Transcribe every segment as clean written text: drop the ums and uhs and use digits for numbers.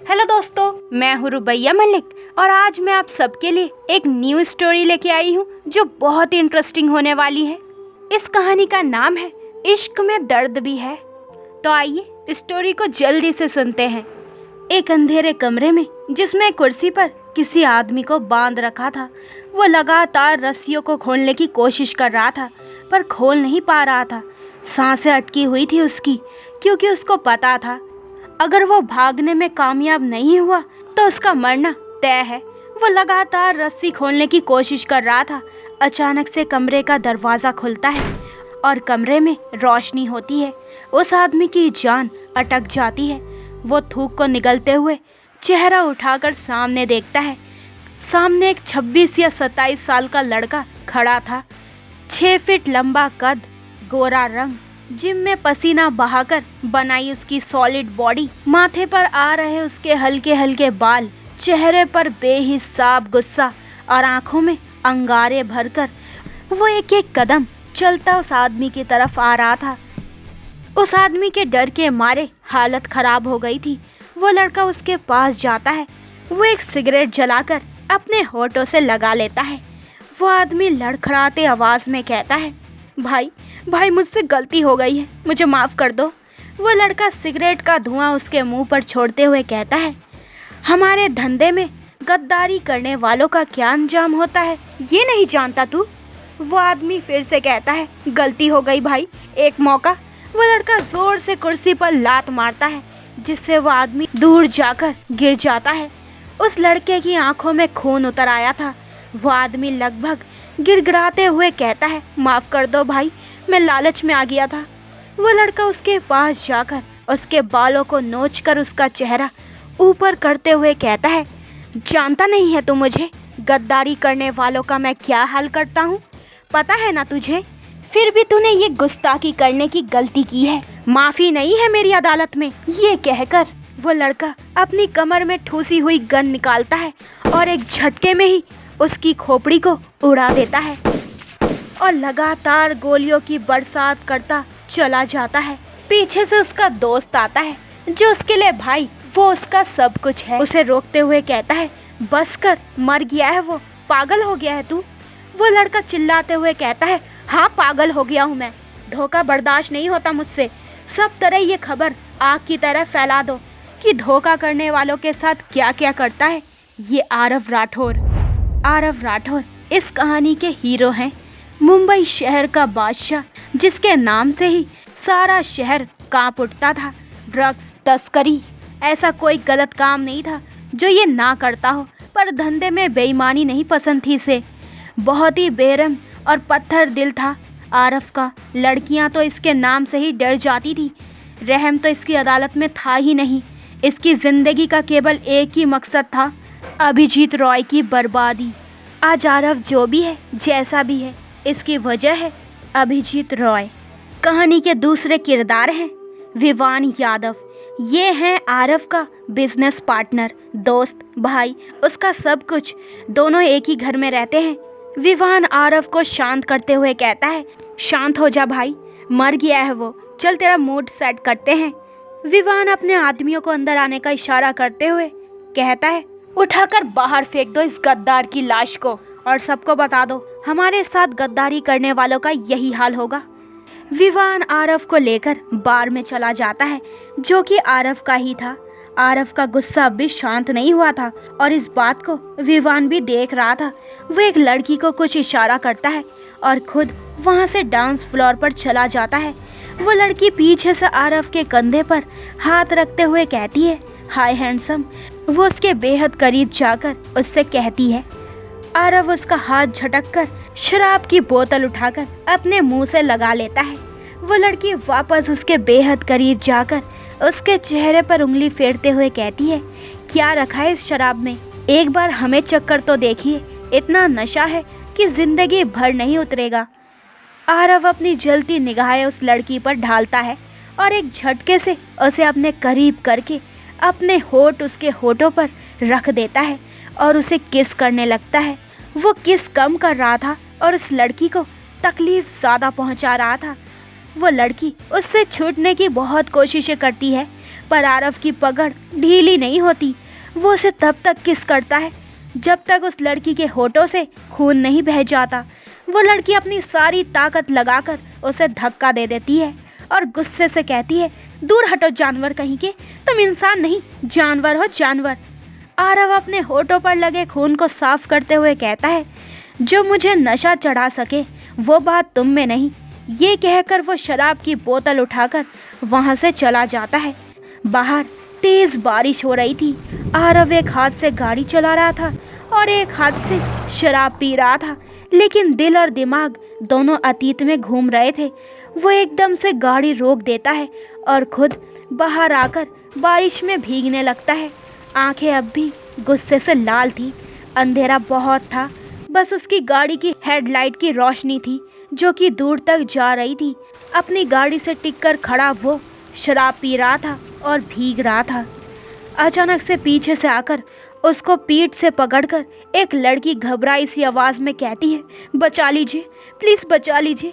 Hello दोस्तों, मैं हूँ रुबैया मलिक और आज मैं आप सबके लिए एक न्यू स्टोरी लेके आई हूँ जो बहुत ही इंटरेस्टिंग होने वाली है। इस कहानी का नाम है इश्क में दर्द भी है। तो आइए स्टोरी को जल्दी से सुनते हैं। एक अंधेरे कमरे में जिसमें कुर्सी पर किसी आदमी को बांध रखा था, वो लगातार रस्सियों को खोलने की कोशिश कर रहा था पर खोल नहीं पा रहा था। सांसें अटकी हुई थी उसकी, क्योंकि उसको पता था अगर वो भागने में कामयाब नहीं हुआ तो उसका मरना तय है। वो लगातार रस्सी खोलने की कोशिश कर रहा था। अचानक से कमरे का दरवाज़ा खुलता है और कमरे में रोशनी होती है। उस आदमी की जान अटक जाती है। वो थूक को निगलते हुए चेहरा उठाकर सामने देखता है। सामने एक 26 या 27 साल का लड़का खड़ा था। 6 फीट लंबा कद, गोरा रंग, जिम में पसीना बहाकर बनाई उसकी सॉलिड बॉडी, माथे पर आ रहे उसके हल्के हल्के बाल, चेहरे पर बेहिसाब गुस्सा और आंखों में अंगारे भरकर वो एक एक कदम चलता उस आदमी की तरफ आ रहा था। उस आदमी के डर के मारे हालत खराब हो गई थी। वो लड़का उसके पास जाता है। वो एक सिगरेट जलाकर अपने होठों से लगा लेता है। वो आदमी लड़खड़ाते आवाज़ में कहता है, भाई मुझसे गलती हो गई है, मुझे माफ़ कर दो। वो लड़का सिगरेट का धुआं उसके मुंह पर छोड़ते हुए कहता है, हमारे धंधे में गद्दारी करने वालों का क्या अंजाम होता है, ये नहीं जानता तू? वो आदमी फिर से कहता है, गलती हो गई भाई, एक मौका। वो लड़का ज़ोर से कुर्सी पर लात मारता है, जिससे वो आदमी दूर जाकर गिर जाता है। उस लड़के की आंखों में खून उतर आया था। वो आदमी लगभग गिड़गिड़ाते हुए कहता है, माफ़ कर दो भाई, मैं लालच में आ गया था। वो लड़का उसके पास जाकर उसके बालों को नोचकर उसका चेहरा ऊपर करते हुए कहता है, जानता नहीं है तू मुझे, गद्दारी करने वालों का मैं क्या हाल करता हूँ, पता है ना तुझे? फिर भी तूने ये गुस्ताखी करने की गलती की है, माफ़ी नहीं है मेरी अदालत में। ये कहकर वो लड़का अपनी कमर में ठूसी हुई गन निकालता है और एक झटके में ही उसकी खोपड़ी को उड़ा देता है और लगातार गोलियों की बरसात करता चला जाता है। पीछे से उसका दोस्त आता है जो उसके लिए भाई वो उसका सब कुछ है। उसे रोकते हुए कहता है, बस कर, मर गया है वो, पागल हो गया है तू। वो लड़का चिल्लाते हुए कहता है, हाँ पागल हो गया हूँ मैं, धोखा बर्दाश्त नहीं होता मुझसे। सब तरह ये खबर आग की तरह फैला दो कि धोखा करने वालों के साथ क्या क्या करता है ये आरव राठौर इस कहानी के हीरो हैं। मुंबई शहर का बादशाह, जिसके नाम से ही सारा शहर कांप उठता था। ड्रग्स तस्करी ऐसा कोई गलत काम नहीं था जो ये ना करता हो, पर धंधे में बेईमानी नहीं पसंद थी इसे। बहुत ही बेरहम और पत्थर दिल था आरव का। लड़कियां तो इसके नाम से ही डर जाती थी। रहम तो इसकी अदालत में था ही नहीं। इसकी ज़िंदगी का केवल एक ही मकसद था, अभिजीत रॉय की बर्बादी। आज आरव जो भी है, जैसा भी है, इसकी वजह है अभिजीत रॉय। कहानी के दूसरे किरदार हैं विवान यादव। ये हैं आरव का बिजनेस पार्टनर, दोस्त, भाई, उसका सब कुछ। दोनों एक ही घर में रहते हैं। विवान आरव को शांत करते हुए कहता है, शांत हो जा भाई, मर गया है वो, चल तेरा मूड सेट करते हैं। विवान अपने आदमियों को अंदर आने का इशारा करते हुए कहता है, उठाकर बाहर फेंक दो इस गद्दार की लाश को और सबको बता दो हमारे साथ गद्दारी करने वालों का यही हाल होगा। विवान आरव को लेकर बार में चला जाता है, जो कि आरव का ही था। आरव का गुस्सा अब भी शांत नहीं हुआ था और इस बात को विवान भी देख रहा था। वो एक लड़की को कुछ इशारा करता है और खुद वहाँ से डांस फ्लोर पर चला जाता है। वो लड़की पीछे से आरव के कंधे पर हाथ रखते हुए कहती है, हाय हैंडसम। वो उसके बेहद करीब जाकर उससे कहती है। आरव उसका हाथ झटककर शराब की बोतल उठाकर अपने मुंह से लगा लेता है। वो लड़की वापस उसके बेहद करीब जाकर उसके चेहरे पर उंगली फेरते हुए कहती है, क्या रखा है इस शराब में, एक बार हमें चक्कर तो देखिए, इतना नशा है कि जिंदगी भर नहीं उतरेगा। आरव अपनी जलती निगाहें उस लड़की पर ढालता है और एक झटके से उसे अपने करीब करके अपने होठ उसके होठों पर रख देता है और उसे किस करने लगता है। वो किस कम कर रहा था और उस लड़की को तकलीफ ज़्यादा पहुंचा रहा था। वो लड़की उससे छूटने की बहुत कोशिशें करती है, पर आरव की पकड़ ढीली नहीं होती। वो उसे तब तक किस करता है जब तक उस लड़की के होठों से खून नहीं बह जाता। वो लड़की अपनी सारी ताकत लगाकर उसे धक्का दे देती है और गुस्से से कहती है, दूर हटो जानवर कहीं के, तुम इंसान नहीं जानवर हो जानवर। आरव अपने होठों पर लगे खून को साफ करते हुए कहता है, जो मुझे नशा चढ़ा सके वो बात तुम में नहीं। ये कहकर वो शराब की बोतल उठाकर वहाँ से चला जाता है। बाहर तेज बारिश हो रही थी। आरव एक हाथ से गाड़ी चला रहा था और एक हाथ से शराब पी रहा था, लेकिन दिल और दिमाग दोनों अतीत में घूम रहे थे। वो एकदम से गाड़ी रोक देता है और खुद बाहर आकर बारिश में भीगने लगता है। आंखें अब भी गुस्से से लाल थी। अंधेरा बहुत था, बस उसकी गाड़ी की हेडलाइट की रोशनी थी जो कि दूर तक जा रही थी। अपनी गाड़ी से टिककर खड़ा वो शराब पी रहा था और भीग रहा था। अचानक से पीछे से आकर उसको पीठ से पकड़कर एक लड़की घबराई सी आवाज़ में कहती है, बचा लीजिए, प्लीज़ बचा लीजिए।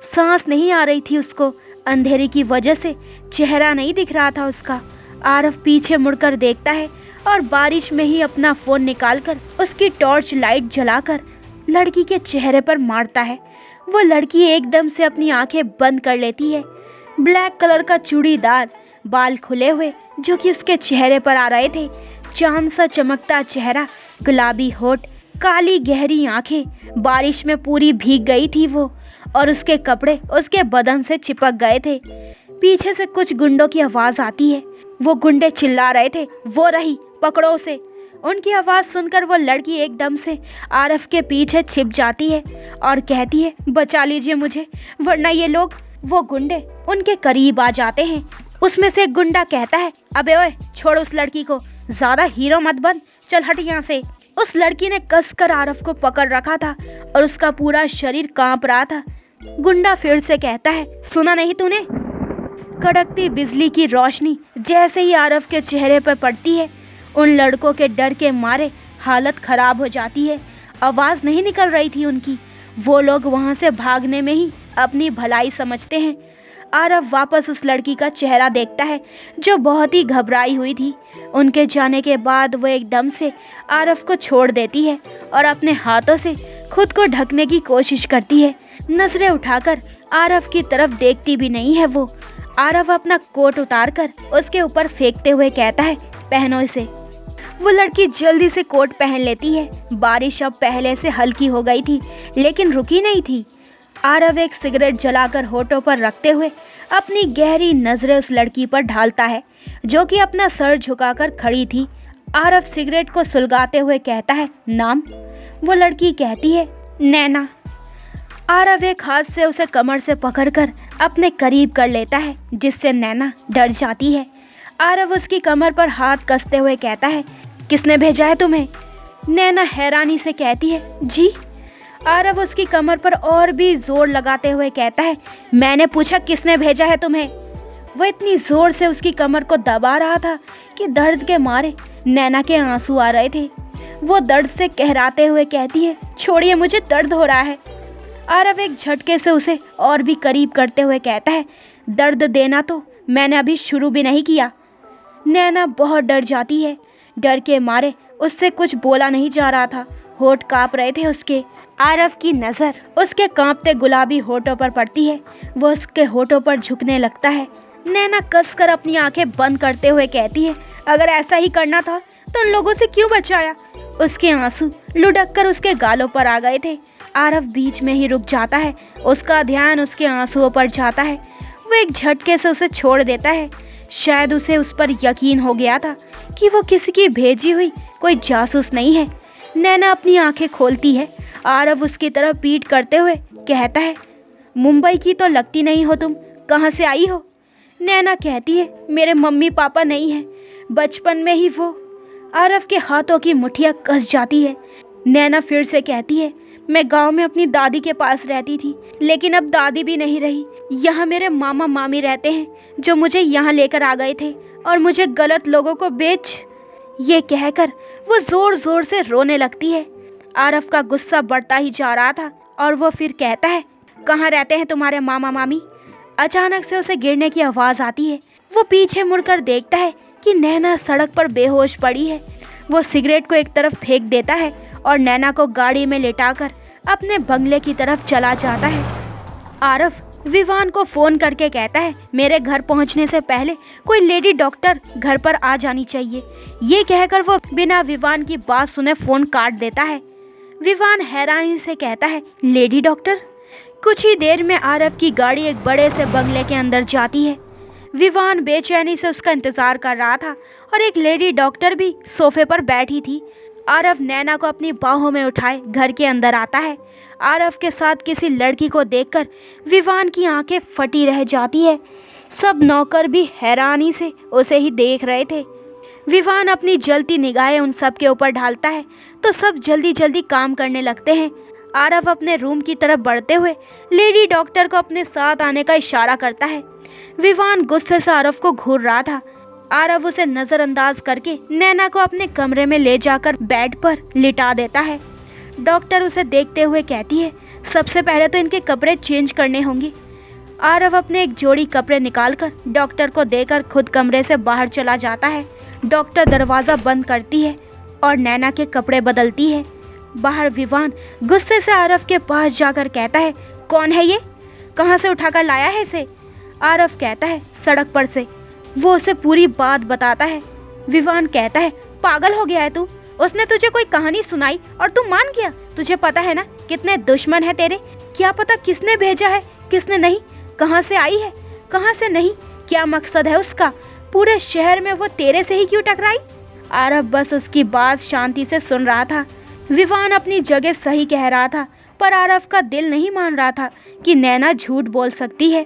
सांस नहीं आ रही थी उसको, अंधेरे की वजह से चेहरा नहीं दिख रहा था उसका। आरव पीछे मुड़कर देखता है और बारिश में ही अपना फ़ोन निकालकर उसकी टॉर्च लाइट जलाकर लड़की के चेहरे पर मारता है। वो लड़की एकदम से अपनी आंखें बंद कर लेती है। ब्लैक कलर का चूड़ीदार बाल खुले हुए जो कि उसके चेहरे पर आ रहे थे, चांद सा चमकता चेहरा, गुलाबी होठ, काली गहरी आंखें, बारिश में पूरी भीग गई थी वो, और उसके कपड़े उसके बदन से चिपक गए थे। पीछे से कुछ गुंडों की आवाज़ आती है। वो गुंडे चिल्ला रहे थे, वो रही, पकड़ो उसे। उनकी आवाज़ सुनकर वो लड़की एकदम से आरव के पीछे छिप जाती है और कहती है, बचा लीजिए मुझे, वरना ये लोग, वो गुंडे उनके करीब आ जाते हैं। उसमें से एक गुंडा कहता है, अबे ओए, छोड़ उस लड़की को, ज़्यादा हीरो मत बन, चल हट यहाँ से। उस लड़की ने कसकर आरव को पकड़ रखा था और उसका पूरा शरीर कांप रहा था। गुंडा फिर से कहता है, सुना नहीं तूने? कड़कती बिजली की रोशनी जैसे ही आरव के चेहरे पर पड़ती है, उन लड़कों के डर के मारे हालत खराब हो जाती है। आवाज़ नहीं निकल रही थी उनकी। वो लोग वहाँ से भागने में ही अपनी भलाई समझते हैं। आरव वापस उस लड़की का चेहरा देखता है जो बहुत ही घबराई हुई थी। उनके जाने के बाद वो एकदम से आरव को छोड़ देती है और अपने हाथों से खुद को ढकने की कोशिश करती है। नजरें उठाकर आरव की तरफ देखती भी नहीं है वो। आरव अपना कोट उतारकर उसके ऊपर फेंकते हुए कहता है, पहनो इसे। वो लड़की जल्दी से कोट पहन लेती है। बारिश अब पहले से हल्की हो गई थी, लेकिन रुकी नहीं थी। आरव एक सिगरेट जलाकर होठों पर रखते हुए अपनी गहरी नज़रें उस लड़की पर ढालता है जो कि अपना सर झुकाकर खड़ी थी। आरव सिगरेट को सुलगाते हुए कहता है, नाम? वो लड़की कहती है, नैना। आरव एक हाथ से उसे कमर से पकड़कर अपने करीब कर लेता है, जिससे नैना डर जाती है। आरव उसकी कमर पर हाथ कसते हुए कहता है, किसने भेजा है तुम्हें? नैना हैरानी से कहती है, जी। आरव उसकी कमर पर और भी जोर लगाते हुए कहता है, मैंने पूछा किसने भेजा है तुम्हें? वो इतनी जोर से उसकी कमर को दबा रहा था कि दर्द के मारे नैना के आंसू आ रहे थे। वो दर्द से कहराते हुए कहती है, छोड़िए, मुझे दर्द हो रहा है। आरव एक झटके से उसे और भी करीब करते हुए कहता है, दर्द देना तो मैंने अभी शुरू भी नहीं किया। नैना बहुत डर जाती है। डर के मारे उससे कुछ बोला नहीं जा रहा था, होठ कांप रहे थे उसके। आरव की नज़र उसके कांपते गुलाबी होठों पर पड़ती है। वो उसके होठों पर झुकने लगता है। नैना कसकर अपनी आंखें बंद करते हुए कहती है, अगर ऐसा ही करना था तो उन लोगों से क्यों बचाया? उसके आंसू लुढ़क कर उसके गालों पर आ गए थे। आरव बीच में ही रुक जाता है। उसका ध्यान उसके आंसुओं पर जाता है। वो एक झटके से उसे छोड़ देता है। शायद उसे उस पर यकीन हो गया था कि वो किसी की भेजी हुई कोई जासूस नहीं है। नैना अपनी आंखें खोलती है। आरव उसकी तरफ पीठ करते हुए कहता है, मुंबई की तो लगती नहीं हो तुम, कहाँ से आई हो? नैना कहती है, मेरे मम्मी पापा नहीं हैं, बचपन में ही वो। आरव के हाथों की मुठ्ठियाँ कस जाती है। नैना फिर से कहती है, मैं गांव में अपनी दादी के पास रहती थी, लेकिन अब दादी भी नहीं रही। यहाँ मेरे मामा मामी रहते हैं जो मुझे यहाँ लेकर आ गए थे और मुझे गलत लोगों को बेच। ये कहकर वो ज़ोर ज़ोर से रोने लगती है। आरव का गुस्सा बढ़ता ही जा रहा था और वो फिर कहता है, कहाँ रहते हैं तुम्हारे मामा मामी? अचानक से उसे गिरने की आवाज़ आती है। वो पीछे मुड़कर देखता है कि नैना सड़क पर बेहोश पड़ी है। वो सिगरेट को एक तरफ फेंक देता है और नैना को गाड़ी में लेटाकर अपने बंगले की तरफ चला जाता है। आरव विवान को फ़ोन करके कहता है, मेरे घर पहुंचने से पहले कोई लेडी डॉक्टर घर पर आ जानी चाहिए। ये कहकर वो बिना विवान की बात सुने फ़ोन काट देता है। विवान हैरानी से कहता है, लेडी डॉक्टर? कुछ ही देर में आरव की गाड़ी एक बड़े से बंगले के अंदर जाती है। विवान बेचैनी से उसका इंतज़ार कर रहा था और एक लेडी डॉक्टर भी सोफे पर बैठी थी। आरव नैना को अपनी बाहों में उठाए घर के अंदर आता है। आरव के साथ किसी लड़की को देखकर विवान की आंखें फटी रह जाती है। सब नौकर भी हैरानी से उसे ही देख रहे थे। विवान अपनी जलती निगाहें उन सब के ऊपर ढालता है तो सब जल्दी जल्दी काम करने लगते हैं। आरव अपने रूम की तरफ बढ़ते हुए लेडी डॉक्टर को अपने साथ आने का इशारा करता है। विवान गुस्से से आरव को घूर रहा था। आरव उसे नज़रअंदाज करके नैना को अपने कमरे में ले जाकर बेड पर लिटा देता है। डॉक्टर उसे देखते हुए कहती है, सबसे पहले तो इनके कपड़े चेंज करने होंगे। आरव अपने एक जोड़ी कपड़े निकालकर डॉक्टर को देकर खुद कमरे से बाहर चला जाता है। डॉक्टर दरवाज़ा बंद करती है और नैना के कपड़े बदलती है। बाहर विवान गुस्से से आरव के पास जाकर कहता है, कौन है ये? कहाँ से उठाकर लाया है इसे? आरव कहता है, सड़क पर से। वो उसे पूरी बात बताता है। विवान कहता है, पागल हो गया है तू? उसने तुझे कोई कहानी सुनाई और तू मान गया? तुझे पता है ना कितने दुश्मन है तेरे? क्या पता किसने भेजा है किसने नहीं, कहाँ से आई है कहाँ से नहीं, क्या मकसद है उसका? पूरे शहर में वो तेरे से ही क्यों टकराई? आरव बस उसकी बात शांति से सुन रहा था। विवान अपनी जगह सही कह रहा था, पर आरव का दिल नहीं मान रहा था कि नैना झूठ बोल सकती है।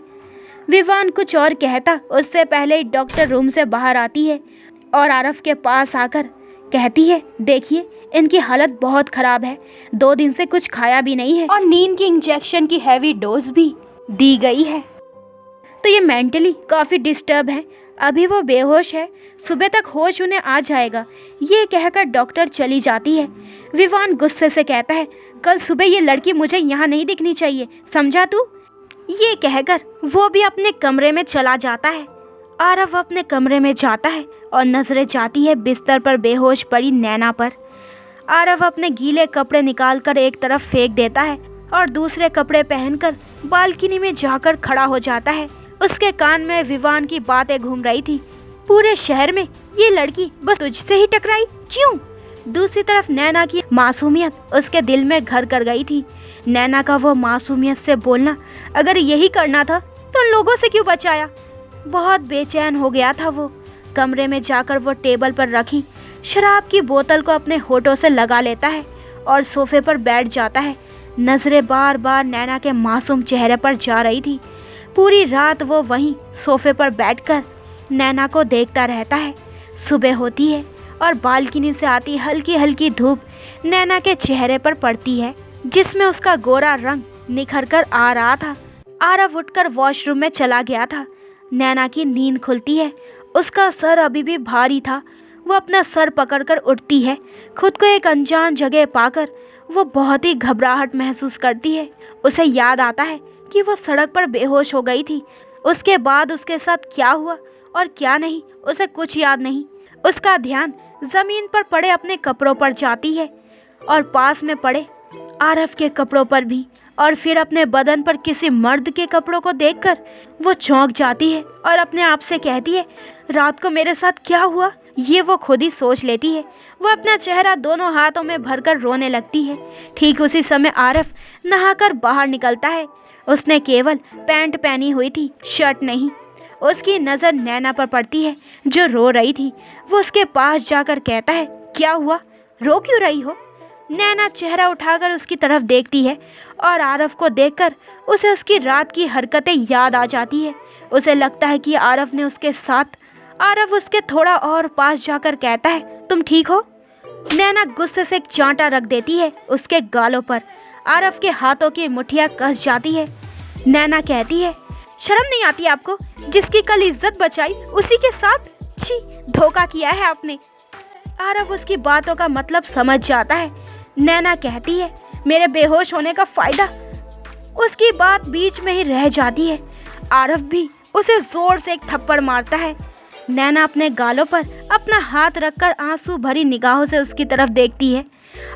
विवान कुछ और कहता उससे पहले ही डॉक्टर रूम से बाहर आती है और आरव के पास आकर कहती है, देखिए इनकी हालत बहुत ख़राब है, 2 दिन से कुछ खाया भी नहीं है और नींद की इंजेक्शन की हैवी डोज भी दी गई है, तो ये मेंटली काफ़ी डिस्टर्ब है। अभी वो बेहोश है, सुबह तक होश उन्हें आ जाएगा। ये कहकर डॉक्टर चली जाती है। विवान गुस्से से कहता है, कल सुबह ये लड़की मुझे यहाँ नहीं दिखनी चाहिए, समझा तू? ये कहकर वो भी अपने कमरे में चला जाता है। आरव अपने कमरे में जाता है और नजरें जाती है बिस्तर पर बेहोश पड़ी नैना पर। आरव अपने गीले कपड़े निकालकर एक तरफ फेंक देता है और दूसरे कपड़े पहनकर बालकनी में जाकर खड़ा हो जाता है। उसके कान में विवान की बातें घूम रही थी, पूरे शहर में ये लड़की बस तुझसे ही टकराई, क्यों? दूसरी तरफ नैना की मासूमियत उसके दिल में घर कर गई थी। नैना का वो मासूमियत से बोलना, अगर यही करना था तो लोगों से क्यों बचाया? बहुत बेचैन हो गया था वो। कमरे में जाकर वो टेबल पर रखी शराब की बोतल को अपने होठों से लगा लेता है और सोफे पर बैठ जाता है। नजरें बार बार नैना के मासूम चेहरे पर जा रही थी। पूरी रात वो वहीं सोफे पर बैठकर नैना को देखता रहता है। सुबह होती है और बालकनी से आती हल्की हल्की धूप नैना के चेहरे पर पड़ती है, जिसमें उसका गोरा रंग निखर कर आ रहा था। आरव उठकर वॉशरूम में चला गया था। नैना की नींद खुलती है। उसका सर अभी भी भारी था। वो अपना सर पकड़कर उठती है। खुद को एक अनजान जगह पाकर वो बहुत ही घबराहट महसूस करती है। उसे याद आता है कि वो सड़क पर बेहोश हो गई थी। उसके बाद उसके साथ क्या हुआ और क्या नहीं, उसे कुछ याद नहीं। उसका ध्यान ज़मीन पर पड़े अपने कपड़ों पर जाती है और पास में पड़े आरव के कपड़ों पर भी, और फिर अपने बदन पर किसी मर्द के कपड़ों को देखकर वो चौंक जाती है और अपने आप से कहती है, रात को मेरे साथ क्या हुआ? ये वो खुद ही सोच लेती है। वो अपना चेहरा दोनों हाथों में भरकर रोने लगती है। ठीक उसी समय आरव नहाकर बाहर निकलता है। उसने केवल पैंट पहनी हुई थी, शर्ट नहीं। उसकी नज़र नैना पर पड़ती है जो रो रही थी। वो उसके पास जाकर कहता है, क्या हुआ, रो क्यों रही हो? नैना चेहरा उठाकर उसकी तरफ देखती है और आरव को देखकर उसे उसकी रात की हरकतें याद आ जाती है। उसे लगता है कि आरव ने उसके साथ। आरव उसके थोड़ा और पास जाकर कहता है, तुम ठीक हो? नैना गुस्से से एक चांटा रख देती है उसके गालों पर। आरव के हाथों की मुठ्ठियां कस जाती है। नैना कहती है, शर्म नहीं आती आपको? जिसकी कल इज्जत बचाई उसी के साथ, छी, धोखा किया है आपने। आरव उसकी बातों का मतलब समझ जाता है। नैना कहती है, मेरे बेहोश होने का फायदा? उसकी बात बीच में ही रह जाती है। आरव भी उसे जोर से एक थप्पड़ मारता है। नैना अपने गालों पर अपना हाथ रखकर आंसू भरी निगाहों से उसकी तरफ देखती है।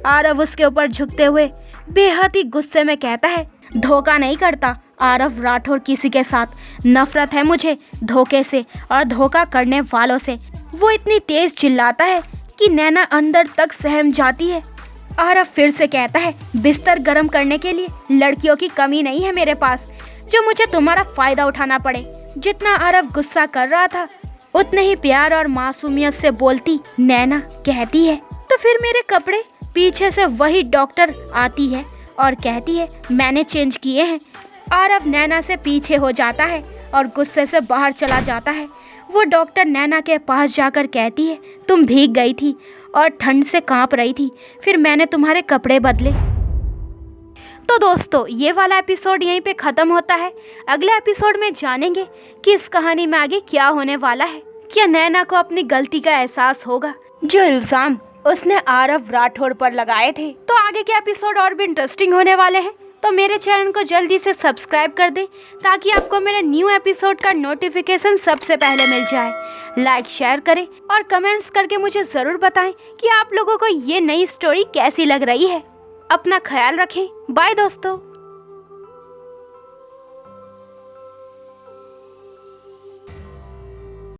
आरव उसके ऊपर झुकते हुए बेहद ही गुस्से में कहता है, धोखा नहीं करता आरव राठौर किसी के साथ। नफरत है मुझे धोखे से और धोखा करने वालों से। वो इतनी तेज चिल्लाता है कि नैना अंदर तक सहम जाती है। आरव फिर से कहता है, बिस्तर गर्म करने के लिए लड़कियों की कमी नहीं है मेरे पास, जो मुझे तुम्हारा फायदा उठाना पड़े। जितना आरव गुस्सा कर रहा था उतने ही प्यार और मासूमियत से बोलती नैना कहती है, तो फिर मेरे कपड़े। पीछे से वही डॉक्टर आती है और कहती है, मैंने चेंज किए हैं। आरव नैना से पीछे हो जाता है और गुस्से से बाहर चला जाता है। वो डॉक्टर नैना के पास जाकर कहती है, तुम भीग गई थी और ठंड से कांप रही थी, फिर मैंने तुम्हारे कपड़े बदले। तो दोस्तों, ये वाला एपिसोड यहीं पे ख़त्म होता है। अगले एपिसोड में जानेंगे कि इस कहानी में आगे क्या होने वाला है। क्या नैना को अपनी गलती का एहसास होगा, जो इल्ज़ाम उसने आरव राठौर पर लगाए थे। तो आगे के एपिसोड और भी इंटरेस्टिंग होने वाले हैं। तो मेरे चैनल को जल्दी से सब्सक्राइब कर दें ताकि आपको मेरे न्यू एपिसोड का नोटिफिकेशन सबसे पहले मिल जाए। लाइक शेयर करें और कमेंट्स करके मुझे ज़रूर बताएं कि आप लोगों को ये नई स्टोरी कैसी लग रही है। अपना ख्याल रखें। बाय दोस्तों।